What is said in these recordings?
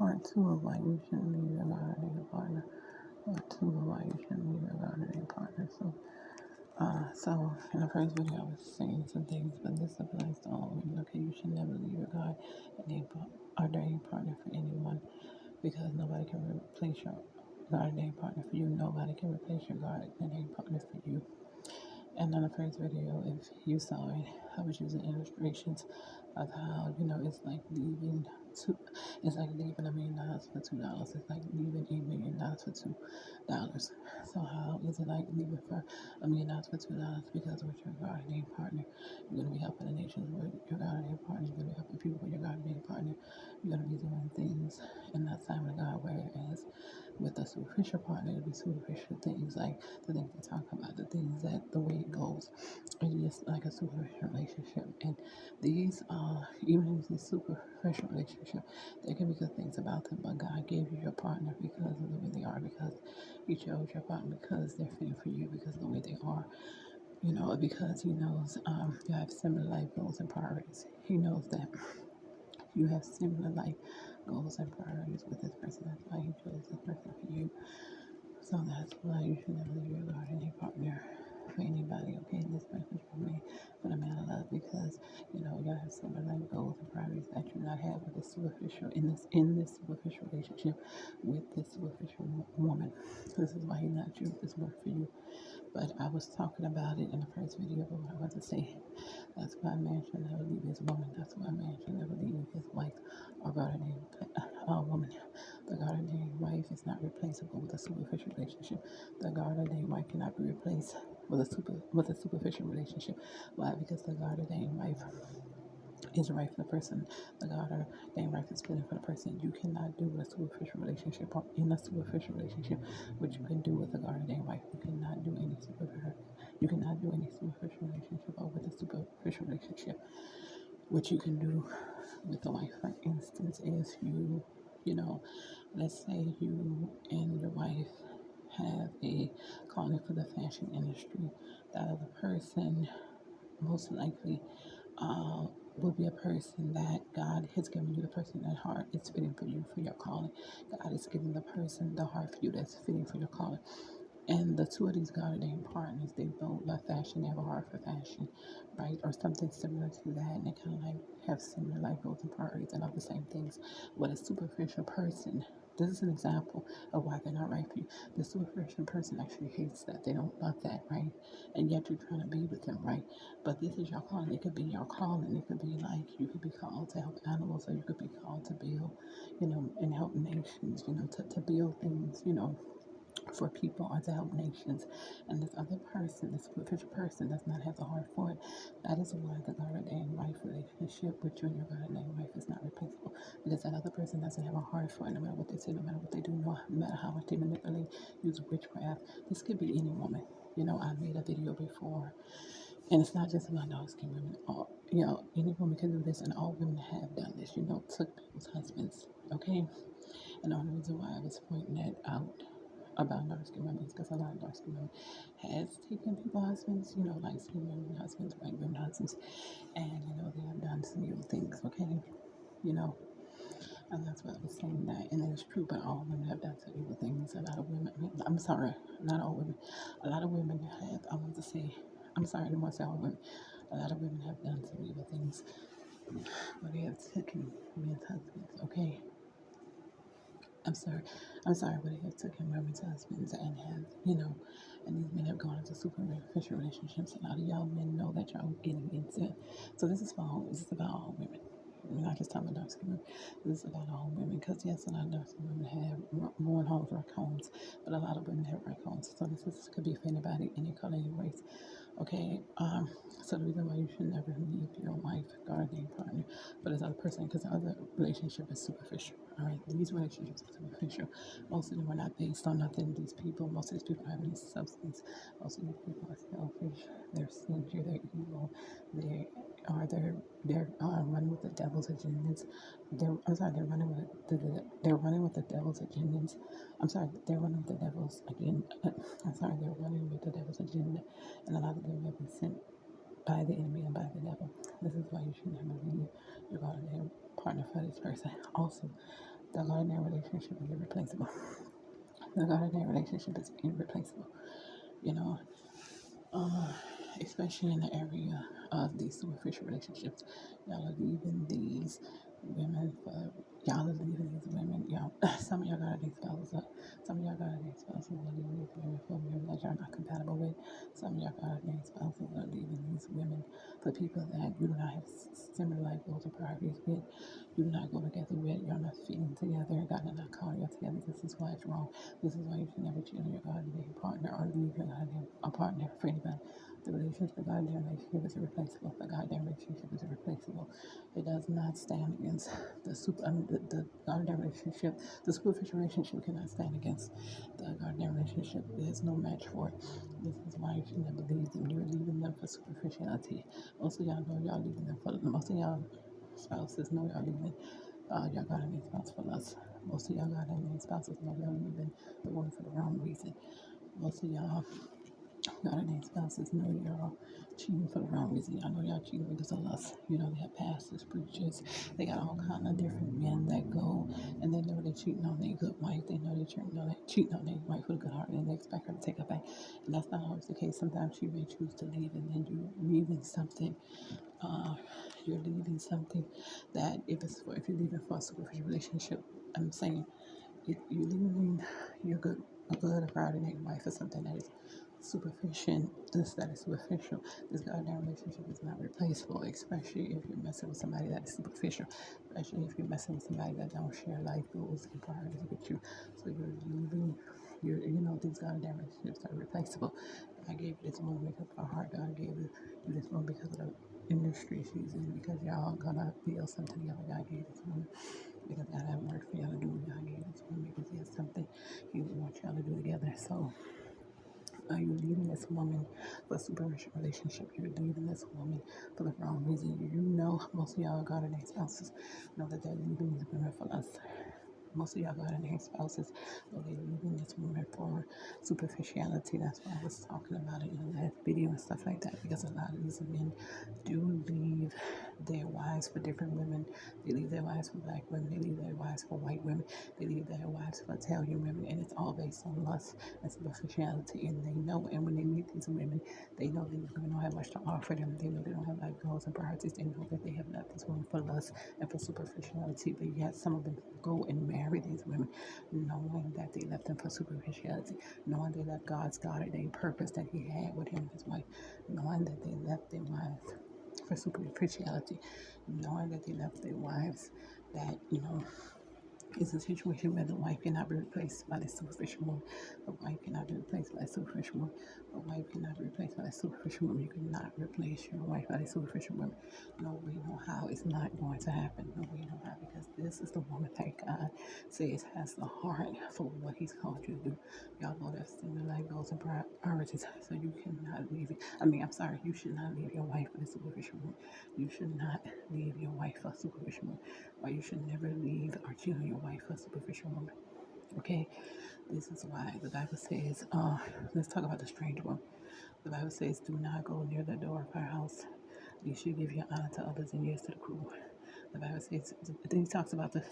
Part two of why you shouldn't leave your gardening partner. Part two of why you shouldn't leave your gardening partner. So in the first video, I was saying some things, but this applies to all women. Okay, you should never leave your gardening partner for anyone because nobody can replace your gardening partner for you. Nobody can replace your gardening partner for you. And in the first video, if you saw it, I was using illustrations of how, it's like two, it's like leaving $1,000,000 for $2. It's like leaving $8,000,000 for $2. So how is it like leaving for $1,000,000 for $2? Because with your gardening partner, you're gonna be helping the nations with your gardening partner, you're gonna be helping people with your gardening partner, you're gonna be doing things in that time of God, whereas with a superficial partner, it'll be superficial things like the things we talk about, the things that the way it goes. It's just like a superficial relationship. And these even in this superficial relationship, there can be good things about them, but God gave you your partner because of the way they are, because He chose your partner because they're fitting for you, because of the way they are. Because He knows you have similar life goals and priorities. He knows that you have similar life goals and priorities with this person. That's why He chose this person for you. So that's why you should never leave your gardening partner for anybody, okay? This message for me, for the man of love, because y'all have similar life goals and priorities that you not have with this superficial in this superficial relationship with this superficial woman. This is why He not choose this work for you. But I was talking about it in the first video, but what I want to say, that's why a man should never leave his woman. That's why a man should never leave his wife or gardening woman. The gardening wife is not replaceable with a superficial relationship. The gardening wife cannot be replaced with a superficial relationship. Why? Because the gardening wife is right for the person. The gardening wife is fitting for the person. You cannot do with a superficial relationship or in a superficial relationship what you can do with a gardening wife. You cannot do any superficial. You cannot do any superficial relationship or with a superficial relationship. What you can do with a wife, for instance, is let's say you and your wife have a calling for the fashion industry. That other person most likely will be a person that God has given you, the person that heart is fitting for you for your calling. God is giving the person the heart for you that's fitting for your calling. And the two of these gardening partners, they both love fashion, they have a heart for fashion, right? Or something similar to that. And they kind of like have similar life goals and priorities and all the same things. But a superficial person, this is an example of why they're not right for you. The superficial person actually hates that. They don't love that, right? And yet you're trying to be with them, right? But this is your calling. It could be your calling. It could be like you could be called to help animals, or you could be called to build, and help nations, to build things, for people or to help nations. And this other person, this superficial person, does not have the heart for it. That is why the gardening wife relationship with you and your gardening wife is not replaceable, because that other person doesn't have a heart for it. No matter what they say, no matter what they do, no matter how much they manipulate, use witchcraft. This could be any woman. I made a video before, and it's not just about dark-skinned women. Any woman can do this, and all women have done this. Took people's husbands, okay? And the only reason why I was pointing that out about dark-skinned women is because a lot of dark-skinned women has taken people's husbands, light-skinned women husbands, white women husbands, and they have done some evil things, okay? You know, and that's what I was saying, that, and it's true, but all women have done some evil things. A lot of women, I'm sorry, not all women, a lot of women have, I want to say, I'm sorry, I didn't want to say all women, a lot of women have done some evil things, but they have taken men's husbands, okay? I'm sorry, but they have taken women's husbands and have, and these men have gone into superficial relationships. A lot of y'all men know that y'all getting into. So this is about all women. We're not just talking about dark skinned women. This is about all women, because yes, a lot of dark skinned women have ruined homes, wreck homes, but a lot of women have wreck homes. So could be for anybody, any color, any race. Okay, so the reason why you should never leave your wife, gardening partner, for this other person, because the other relationship is superficial. All right, these relationships are superficial. Most of them are not based on nothing. Most of these people have any substance. Most of these people are selfish. They're stingy. They're evil. They're running with the devil's agendas. They're running with they're running with the devil's agendas. They're running with the devil's agenda. They're running with the devil's agenda, and a lot of them have been sent by the enemy and by the devil. This is why you should never leave your gardening partner for this person. Also, The God in that relationship is irreplaceable. The God in that relationship is irreplaceable. You know, uh, especially in the area of these superficial relationships. Y'all are leaving these women for y'all are leaving these women. Y'all, some of y'all got these spouses up. Some of y'all got these spouses are leaving these women for women that y'all not compatible with. Some of y'all got these spouses are leaving these women for people that you do not have similar life goals or priorities with. You do not go together with. Y'all not fitting together. God did not call you together. This is why it's wrong. This is why you should never cheat on your God and partner or leave your God and a partner for anybody. The relationship, the goddamn relationship is irreplaceable. The goddamn relationship is irreplaceable. It does not stand against the goddamn relationship. The superficial relationship cannot stand against the goddamn relationship. There's no match for it. This is why you should never leave them. You're leaving them for superficiality. Most of y'all know y'all leaving them for. Most of y'all spouses know y'all leaving. Y'all got a new spouse for lust. Most of y'all got a new spouses know y'all leaving the woman for the wrong reason. Most of y'all God and spouses know y'all cheating for the wrong reason. Y'all know y'all cheating because of lust. You know, they have pastors, preachers. They got all kind of different men that go and they know they're cheating on their good wife. They know they're cheating on their wife with a good heart and they expect her to take her back. And that's not always the case. Sometimes she may choose to leave and then you're leaving something. Uh, you're leaving something that if you're leaving for a superficial relationship, I'm saying you're leaving your good a good heart and your wife for something that is superficial. That is superficial. This goddamn relationship is not replaceable, especially if you're messing with somebody that is superficial, especially if you're messing with somebody that don't share life goals and priorities with you. So you're leaving these goddamn relationships are replaceable. I gave you this woman because of her heart. God gave you this woman because of the industry she's in, because y'all gonna build something together. God gave this woman because God had work for y'all to do. God gave this woman because He has something He wants y'all to do together. So are you leaving this woman for a superficial relationship? You're leaving this woman for the wrong reason. You know, most of y'all got their spouses know that they're leaving these women for us. Most of y'all got their spouses know they're leaving this woman for superficiality. That's why I was talking about it in the last video and stuff like that. Because a lot of these men do leave their wives for different women. They leave their wives for black women. They leave their wives for white women. They leave their wives for Italian women. And it's all based on lust and superficiality. And they know, and when they meet these women, they know these women don't have much to offer them. They know they don't have life goals and priorities. They know that they have left this woman for lust and for superficiality. But yet some of them go and marry these women knowing that they left them for superficiality, knowing they left God's God-ordained purpose that He had with him and his wife, knowing that they left their wives for superficiality, knowing that they left their wives that, it's a situation where the wife cannot be replaced by the superficial woman. The wife cannot be replaced by the superficial woman. The wife cannot be replaced by the superficial woman. You cannot replace your wife by the superficial woman. No way, no how. It's not going to happen. No way, no how. Because this is the woman that God says has the heart for what He's called you to do. Y'all know that's similar life goals and priorities. So you cannot leave it. I'm sorry. You should not leave your wife for the superficial woman. You should not leave your wife for a superficial woman. Or you should never leave or cheat on your wife for a superficial woman. Okay? This is why the Bible says, let's talk about the strange one. The Bible says, do not go near the door of her house. You should give your honor to others and yes to the cruel. The Bible says, then he talks about the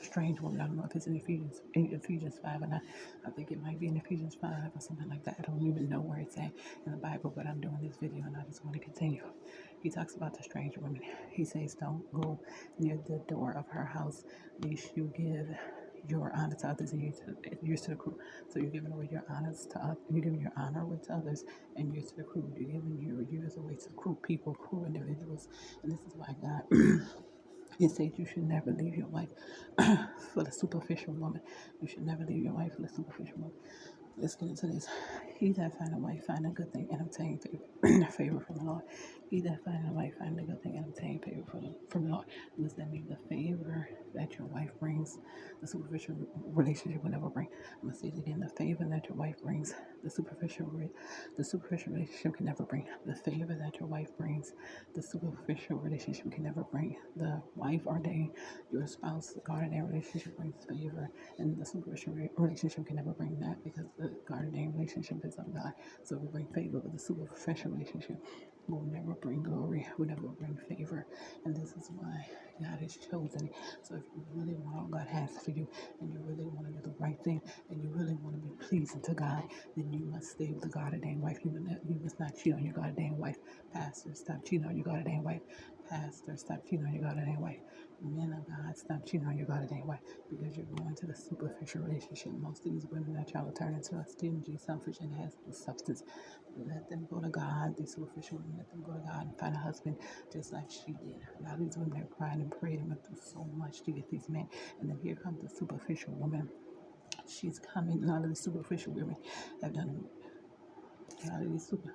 strange woman. I don't know if it's in Ephesians 5 or not. I think it might be in Ephesians 5 or something like that. I don't even know where it's at in the Bible, but I'm doing this video and I just want to continue. He talks about the strange woman. He says, don't go near the door of her house. Lest you give your honor to others and yours to the crew. So you're giving away your honors to others. You're giving your honor away to others and yours to the crew. You're giving your yours away to crew people, crew individuals. And this is why God it says you should never leave your wife for the superficial woman. You should never leave your wife for the superficial woman. Let's get into this. He that find a wife find a good thing and obtain favor from the Lord. He that find a wife find a good thing and obtain favor from the Lord. Does that mean the favor that your wife brings, the superficial relationship will never bring? I'm gonna say it again. The favor that your wife brings, the superficial relationship can never bring. The favor that your wife brings, the superficial relationship can never bring. The wife ordained, your spouse, the God in that relationship brings favor, and the superficial relationship can never bring that because the God ordained relationship is of God. So we bring favor, but the superficial relationship will never bring glory, will never bring favor. And this is why God has chosen it. So if you really want what God has for you, and you really want to do the right thing, and you really want to be pleasing to God, then you must stay with the God ordained wife. You must not cheat on your God ordained wife. Pastor, stop cheating on your God ordained wife. Pastor, stop cheating on your God ordained wife. Men of God, stop cheating on your God ordained wife, because you're going to the superficial relationship. Most of these women that y'all turn into a stingy, selfish, and has no substance. Let them go to God. These superficial women, let them go to God and find a husband just like she did. A lot of these women have cried and prayed and went through so much to get these men. And then here comes the superficial woman. She's coming. A lot of these superficial women have done a lot of these super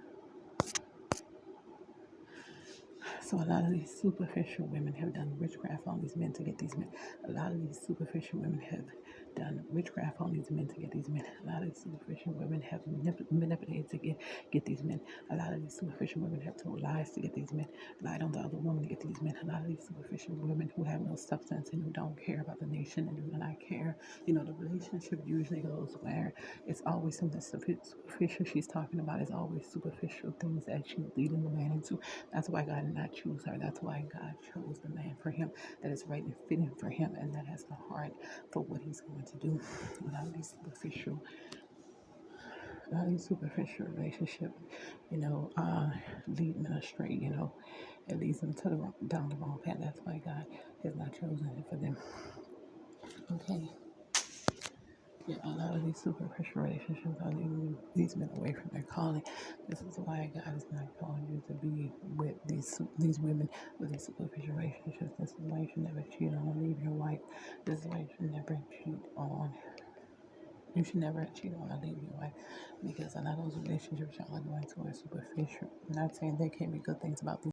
So a lot of these superficial women have done witchcraft on these men to get these men. A lot of these superficial women have done witchcraft on these men to get these men. A lot of these superficial women have manipulated to get these men. A lot of these superficial women have told lies to get these men, lied on the other woman to get these men. A lot of these superficial women who have no substance and who don't care about the nation and do not care. The relationship usually goes where it's always something superficial she's talking about. It's always superficial things that she's leading the man into. That's why God did not choose her. That's why God chose the man for him that is right and fitting for him, and that has the heart for what he's going to do. A lot of these superficial relationship, lead men astray. It leads them to down the wrong path. That's why God has not chosen it for them. Okay. Yeah, a lot of these superficial relationships are leading these men away from their calling. This is why God is not calling you to be with these women with these superficial relationships. This is why you should never cheat on or leave your wife. This is why you should never cheat on. You should never cheat on or leave your wife, because a lot of those relationships y'all are going to are superficial. I'm not saying there can't be good things about these